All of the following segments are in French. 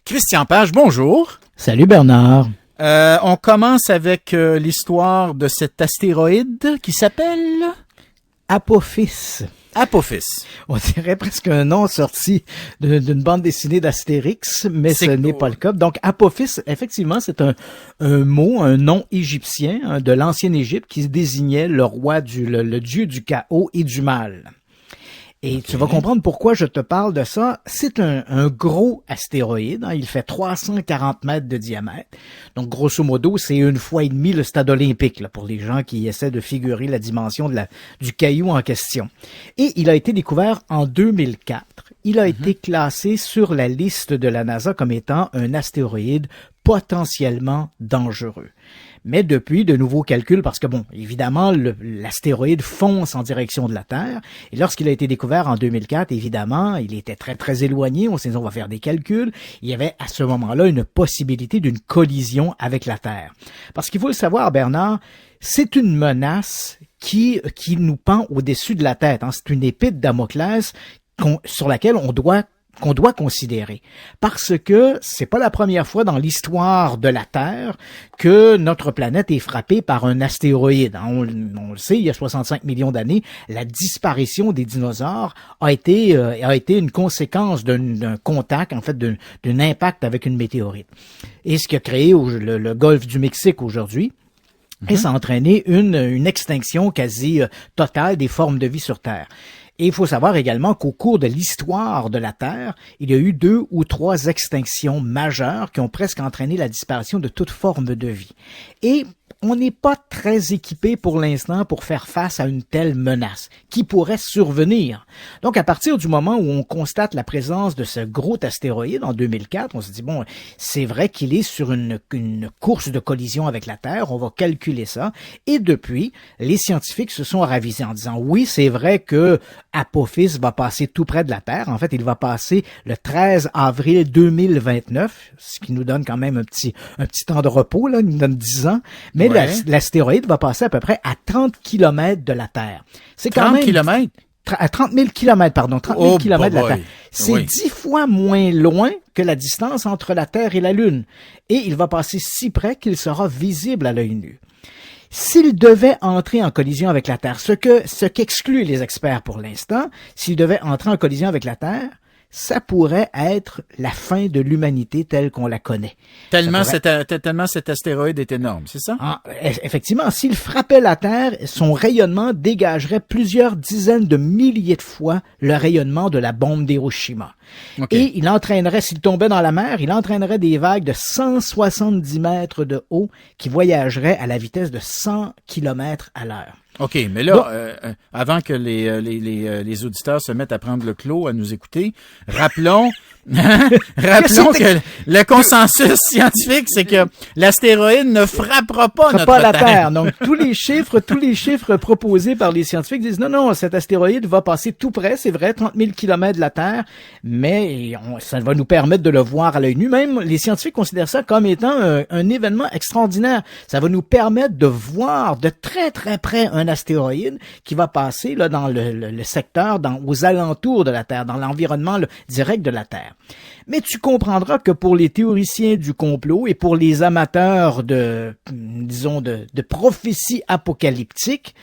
Christian Page, bonjour. Salut Bernard. On commence avec l'histoire de cet astéroïde qui s'appelle Apophis. Apophis. On dirait presque un nom sorti d'une bande dessinée d'Astérix, mais ce n'est pas le cas. Donc Apophis, effectivement, c'est un mot, un nom égyptien de l'ancienne Égypte qui désignait le roi le dieu du chaos et du mal. Et tu vas comprendre pourquoi je te parle de ça. C'est un gros astéroïde. Il fait 340 mètres de diamètre. Donc, grosso modo, c'est 1,5 fois le stade olympique là, pour les gens qui essaient de figurer la dimension du caillou en question. Et il a été découvert en 2004. Il a été classé sur la liste de la NASA comme étant un astéroïde potentiellement dangereux. Mais depuis, de nouveaux calculs, parce que bon, évidemment, l'astéroïde fonce en direction de la Terre, et lorsqu'il a été découvert en 2004, évidemment, il était très, très éloigné, on s'est dit, on va faire des calculs, il y avait à ce moment-là une possibilité d'une collision avec la Terre. Parce qu'il faut le savoir, Bernard, c'est une menace qui nous pend au-dessus de la tête, hein. C'est une épée de Damoclès sur laquelle qu'on doit considérer. Parce que c'est pas la première fois dans l'histoire de la Terre que notre planète est frappée par un astéroïde. On le sait, il y a 65 millions d'années, la disparition des dinosaures a été une conséquence d'un contact, en fait, d'un impact avec une météorite. Et ce qui a créé le golfe du Mexique aujourd'hui. Et ça a entraîné une extinction quasi totale des formes de vie sur Terre. Et il faut savoir également qu'au cours de l'histoire de la Terre, il y a eu 2 ou 3 extinctions majeures qui ont presque entraîné la disparition de toute forme de vie. Et on n'est pas très équipé pour l'instant pour faire face à une telle menace qui pourrait survenir. Donc, à partir du moment où on constate la présence de ce gros astéroïde en 2004, on se dit, bon, c'est vrai qu'il est sur une course de collision avec la Terre, on va calculer ça. Et depuis, les scientifiques se sont ravisés en disant, oui, c'est vrai que Apophis va passer tout près de la Terre. En fait, il va passer le 13 avril 2029, ce qui nous donne quand même un petit temps de repos, là, il nous donne 10 ans. Mais l'astéroïde va passer à peu près à 30 km de la Terre. C'est quand même... 30 km? À 30 000 km, pardon. 30 000 km de la Terre. C'est 10 fois moins loin que la distance entre la Terre et la Lune. Et il va passer si près qu'il sera visible à l'œil nu. S'il devait entrer en collision avec la Terre, ce qu'excluent les experts pour l'instant, s'il devait entrer en collision avec la Terre, ça pourrait être la fin de l'humanité telle qu'on la connaît. Tellement cet astéroïde est énorme, c'est ça? Effectivement, s'il frappait la Terre, son rayonnement dégagerait plusieurs dizaines de milliers de fois le rayonnement de la bombe d'Hiroshima. Okay. Et il entraînerait, s'il tombait dans la mer, il entraînerait des vagues de 170 mètres de haut qui voyageraient à la vitesse de 100 km à l'heure. OK, mais là, avant que les auditeurs se mettent à prendre le clos, à nous écouter, rappelons que le consensus scientifique, c'est que l'astéroïde ne frappera pas la Terre. Donc, tous les chiffres proposés par les scientifiques disent non, cet astéroïde va passer tout près, c'est vrai, 30 000 km de la Terre, mais ça va nous permettre de le voir à l'œil nu. Même les scientifiques considèrent ça comme étant un événement extraordinaire. Ça va nous permettre de voir de très, très près un astéroïde qui va passer là dans le secteur, aux alentours de la Terre, dans l'environnement direct de la Terre. Mais tu comprendras que pour les théoriciens du complot et pour les amateurs de prophéties apocalyptiques,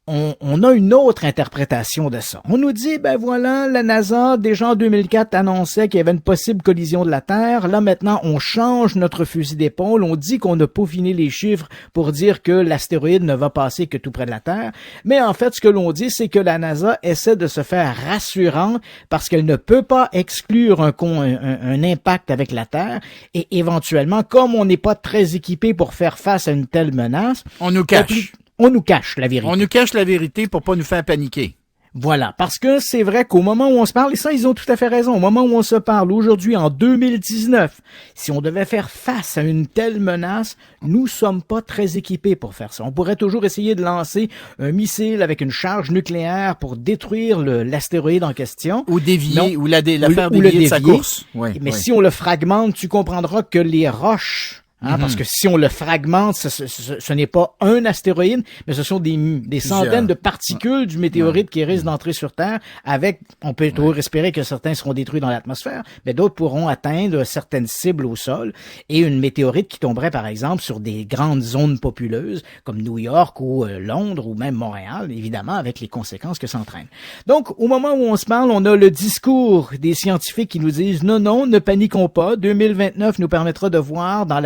on a une autre interprétation de ça. On nous dit, ben voilà, la NASA, déjà en 2004, annonçait qu'il y avait une possible collision de la Terre. Là, maintenant, on change notre fusil d'épaule. On dit qu'on a peaufiné les chiffres pour dire que l'astéroïde ne va passer que tout près de la Terre. Mais en fait, ce que l'on dit, c'est que la NASA essaie de se faire rassurante parce qu'elle ne peut pas exclure un impact avec la Terre. Et éventuellement, comme on n'est pas très équipé pour faire face à une telle menace, on nous cache. On nous cache la vérité. On nous cache la vérité pour pas nous faire paniquer. Voilà, parce que c'est vrai qu'au moment où on se parle, et ça, ils ont tout à fait raison, au moment où on se parle aujourd'hui, en 2019, si on devait faire face à une telle menace, nous sommes pas très équipés pour faire ça. On pourrait toujours essayer de lancer un missile avec une charge nucléaire pour détruire l'astéroïde en question. Ou dévier, ou la faire dévier de sa course. Mais si on le fragmente, tu comprendras que les roches Parce que si on le fragmente, ce n'est pas un astéroïde, mais ce sont des centaines de particules du météorite qui risquent d'entrer sur Terre avec, on peut toujours espérer que certains seront détruits dans l'atmosphère, mais d'autres pourront atteindre certaines cibles au sol, et une météorite qui tomberait par exemple sur des grandes zones populeuses comme New York ou Londres ou même Montréal, évidemment avec les conséquences que ça entraîne. Donc au moment où on se parle, on a le discours des scientifiques qui nous disent non, ne paniquons pas, 2029 nous permettra de voir dans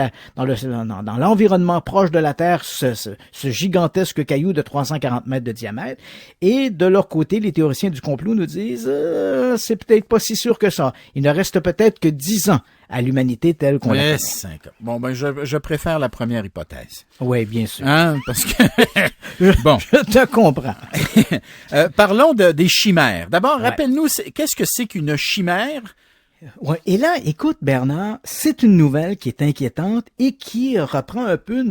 l'environnement proche de la Terre ce gigantesque caillou de 340 mètres de diamètre. Et de leur côté, les théoriciens du complot nous disent c'est peut-être pas si sûr que ça. Il ne reste peut-être que 10 ans à l'humanité telle qu'on la connaît. 5 ans. Bon, ben je préfère la première hypothèse. Oui, bien sûr. Parce que bon, je te comprends. Parlons des chimères. D'abord, rappelle-nous, qu'est-ce que c'est qu'une chimère? Ouais, et là, écoute Bernard, c'est une nouvelle qui est inquiétante et qui reprend un peu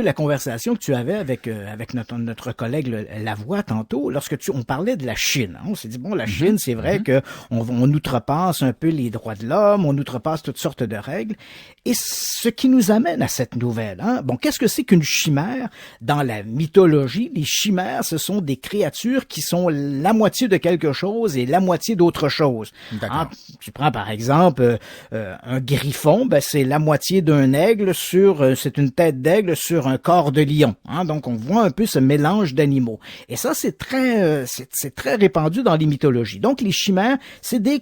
la conversation que tu avais avec notre collègue Lavoie tantôt, lorsque on parlait de la Chine. Hein. On s'est dit bon, la Chine, c'est vrai que on outrepasse un peu les droits de l'homme, on outrepasse toutes sortes de règles. Et ce qui nous amène à cette nouvelle, bon, qu'est-ce que c'est qu'une chimère? Dans la mythologie, les chimères, ce sont des créatures qui sont la moitié de quelque chose et la moitié d'autre chose. D'accord. Tu prends par exemple un griffon, c'est la moitié d'un aigle c'est une tête d'aigle sur un corps de lion. Hein? Donc on voit un peu ce mélange d'animaux. Et ça c'est très répandu dans les mythologies. Donc les chimères, c'est des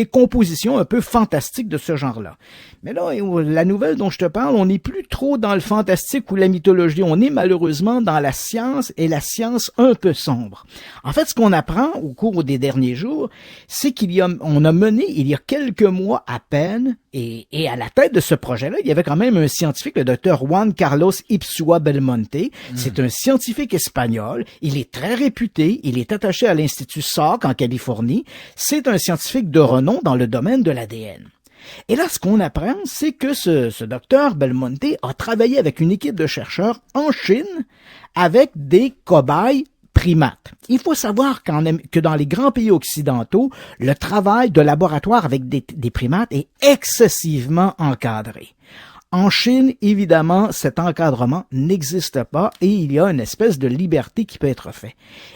compositions un peu fantastiques de ce genre-là. Mais là, la nouvelle dont je te parle, on n'est plus trop dans le fantastique ou la mythologie. On est malheureusement dans la science et la science un peu sombre. En fait, ce qu'on apprend au cours des derniers jours, c'est on a mené il y a quelques mois à peine, et à la tête de ce projet-là, il y avait quand même un scientifique, le docteur Juan Carlos Ipsua Belmonte. C'est un scientifique espagnol. Il est très réputé. Il est attaché à l'Institut Salk en Californie. C'est un scientifique de renom dans le domaine de l'ADN. Et là, ce qu'on apprend, c'est que ce docteur Belmonte a travaillé avec une équipe de chercheurs en Chine avec des cobayes primates. Il faut savoir que dans les grands pays occidentaux, le travail de laboratoire avec des primates est excessivement encadré. En Chine, évidemment, cet encadrement n'existe pas et il y a une espèce de liberté qui peut être faite.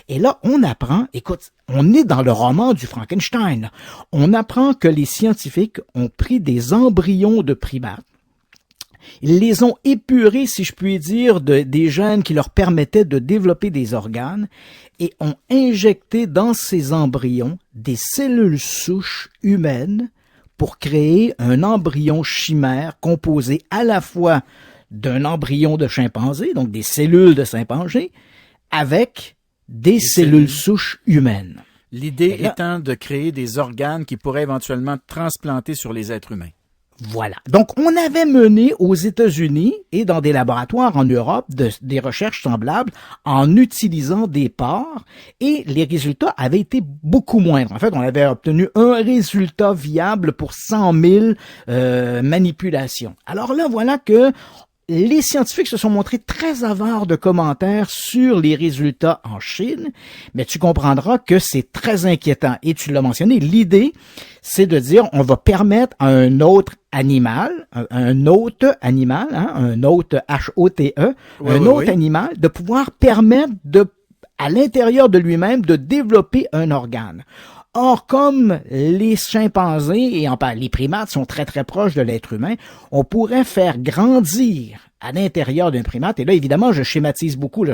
Et là, on apprend, écoute, on est dans le roman du Frankenstein. On apprend que les scientifiques ont pris des embryons de primates. Ils les ont épurés, si je puis dire, des gènes qui leur permettaient de développer des organes et ont injecté dans ces embryons des cellules souches humaines pour créer un embryon chimère composé à la fois d'un embryon de chimpanzé, donc des cellules de chimpanzé, avec des cellules souches humaines. L'idée étant de créer des organes qui pourraient éventuellement transplanter sur les êtres humains. Voilà. Donc, on avait mené aux États-Unis et dans des laboratoires en Europe des recherches semblables en utilisant des porcs et les résultats avaient été beaucoup moindres. En fait, on avait obtenu un résultat viable pour 100 000 manipulations. Alors là, voilà que les scientifiques se sont montrés très avares de commentaires sur les résultats en Chine, mais tu comprendras que c'est très inquiétant. Et tu l'as mentionné, l'idée, c'est de dire on va permettre à un autre animal, un hôte animal, un hôte H-O-T-E, animal, de pouvoir permettre à l'intérieur de lui-même de développer un organe. Or, comme les chimpanzés et les primates sont très très proches de l'être humain, on pourrait faire grandir à l'intérieur d'un primate, et là évidemment je schématise beaucoup,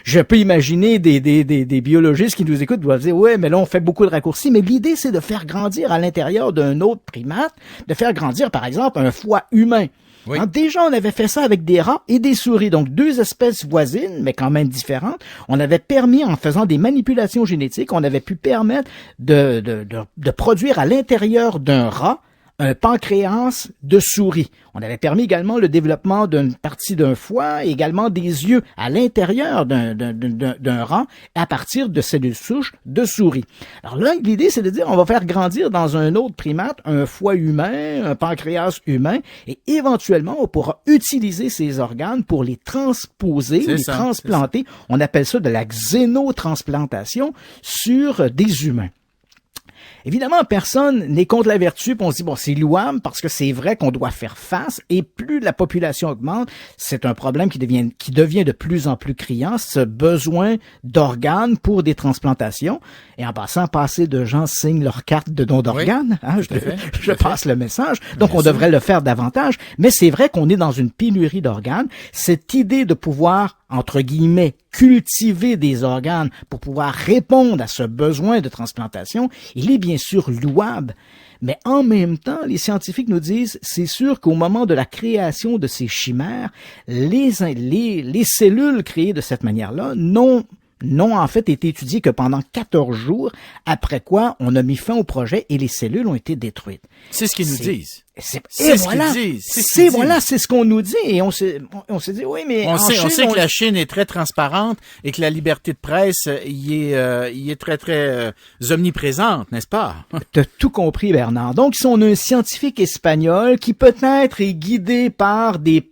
je peux imaginer des biologistes qui nous écoutent doivent dire ouais mais là on fait beaucoup de raccourcis, mais l'idée c'est de faire grandir à l'intérieur d'un autre primate, de faire grandir par exemple un foie humain. Oui. Alors, déjà, on avait fait ça avec des rats et des souris, donc deux espèces voisines, mais quand même différentes. On avait permis, en faisant des manipulations génétiques, on avait pu permettre de produire à l'intérieur d'un rat un pancréas de souris. On avait permis également le développement d'une partie d'un foie et également des yeux à l'intérieur d'un rat à partir de cellules souches de souris. Alors là, l'idée, c'est de dire on va faire grandir dans un autre primate un foie humain, un pancréas humain et éventuellement, on pourra utiliser ces organes pour les transposer, transplanter. On appelle ça de la xénotransplantation sur des humains. Évidemment, personne n'est contre la vertu, puis on se dit, bon, c'est louable parce que c'est vrai qu'on doit faire face, et plus la population augmente, c'est un problème qui devient de plus en plus criant, ce besoin d'organes pour des transplantations. Et en passant, passer de gens signent leur carte de don d'organes, je passe le message. Donc, on devrait le faire davantage. Mais c'est vrai qu'on est dans une pénurie d'organes. Cette idée de pouvoir, entre guillemets, cultiver des organes pour pouvoir répondre à ce besoin de transplantation, il est bien sûr louable. Mais en même temps, les scientifiques nous disent, c'est sûr qu'au moment de la création de ces chimères, les cellules créées de cette manière-là n'ont en fait été étudiées que pendant 14 jours, après quoi on a mis fin au projet et les cellules ont été détruites. C'est ce qu'ils nous disent. C'est ce qu'on nous dit et on s'est dit oui mais on sait que la Chine est très transparente et que la liberté de presse y est très omniprésente, n'est-ce pas? T'as tout compris, Bernard. Donc si on a un scientifique espagnol qui peut-être est guidé par des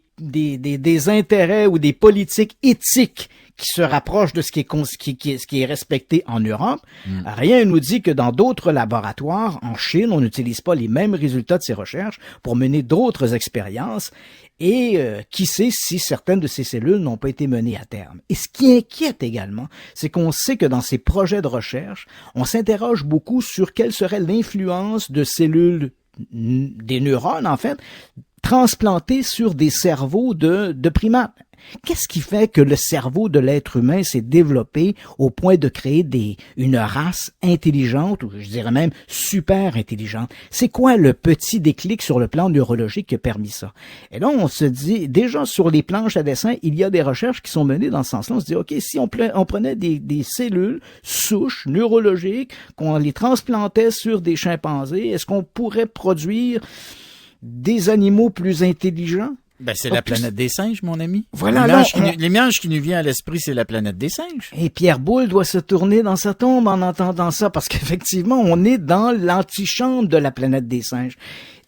intérêts ou des politiques éthiques qui se rapproche de ce qui est respecté en Europe. Rien ne nous dit que dans d'autres laboratoires, en Chine, on n'utilise pas les mêmes résultats de ces recherches pour mener d'autres expériences et qui sait si certaines de ces cellules n'ont pas été menées à terme. Et ce qui inquiète également, c'est qu'on sait que dans ces projets de recherche, on s'interroge beaucoup sur quelle serait l'influence de cellules, des neurones en fait, transplantées sur des cerveaux de primates. Qu'est-ce qui fait que le cerveau de l'être humain s'est développé au point de créer une race intelligente, ou je dirais même super intelligente? C'est quoi le petit déclic sur le plan neurologique qui a permis ça? Et là, on se dit, déjà sur les planches à dessin, il y a des recherches qui sont menées dans ce sens-là. On se dit, OK, si on prenait des cellules souches neurologiques, qu'on les transplantait sur des chimpanzés, est-ce qu'on pourrait produire des animaux plus intelligents? Ben, c'est la planète des singes, mon ami. Voilà. L'image qui nous vient à l'esprit, c'est la planète des singes. Et Pierre Boulle doit se tourner dans sa tombe en entendant ça, parce qu'effectivement, on est dans l'antichambre de la planète des singes.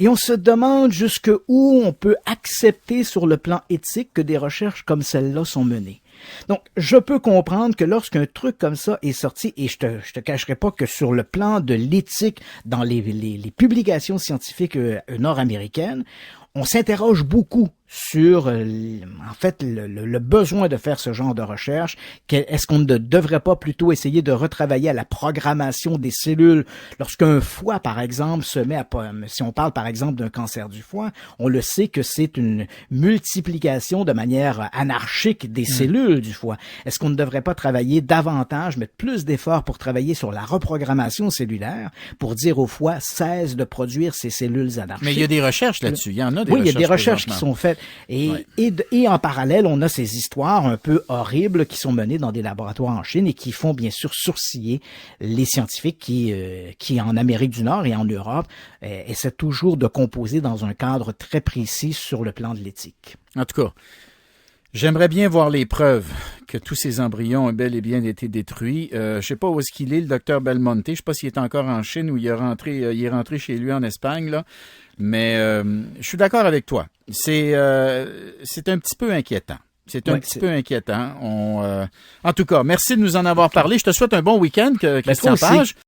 Et on se demande jusqu'où on peut accepter sur le plan éthique que des recherches comme celle-là sont menées. Donc, je peux comprendre que lorsqu'un truc comme ça est sorti, et je te cacherai pas que sur le plan de l'éthique dans les publications scientifiques nord-américaines, on s'interroge beaucoup sur, en fait, le besoin de faire ce genre de recherche. Est-ce qu'on ne devrait pas plutôt essayer de retravailler à la programmation des cellules lorsqu'un foie, par exemple, se met si on parle, par exemple, d'un cancer du foie, on le sait que c'est une multiplication de manière anarchique des cellules du foie. Est-ce qu'on ne devrait pas travailler davantage, mettre plus d'efforts pour travailler sur la reprogrammation cellulaire, pour dire au foie, cesse de produire ces cellules anarchiques? Mais il y a des recherches là-dessus. Il y en a des recherches. Oui, il y a des recherches qui sont faites. Et en parallèle, on a ces histoires un peu horribles qui sont menées dans des laboratoires en Chine et qui font bien sûr sourciller les scientifiques qui en Amérique du Nord et en Europe essaient toujours de composer dans un cadre très précis sur le plan de l'éthique. En tout cas, j'aimerais bien voir les preuves que tous ces embryons ont bel et bien été détruits. Je sais pas où est-ce qu'il est, le docteur Belmonte. Je sais pas s'il est encore en Chine ou il est rentré chez lui en Espagne, là. Mais je suis d'accord avec toi. C'est un petit peu inquiétant. C'est un petit peu inquiétant. En tout cas, merci de nous en avoir parlé. Je te souhaite un bon week-end, Christian Page.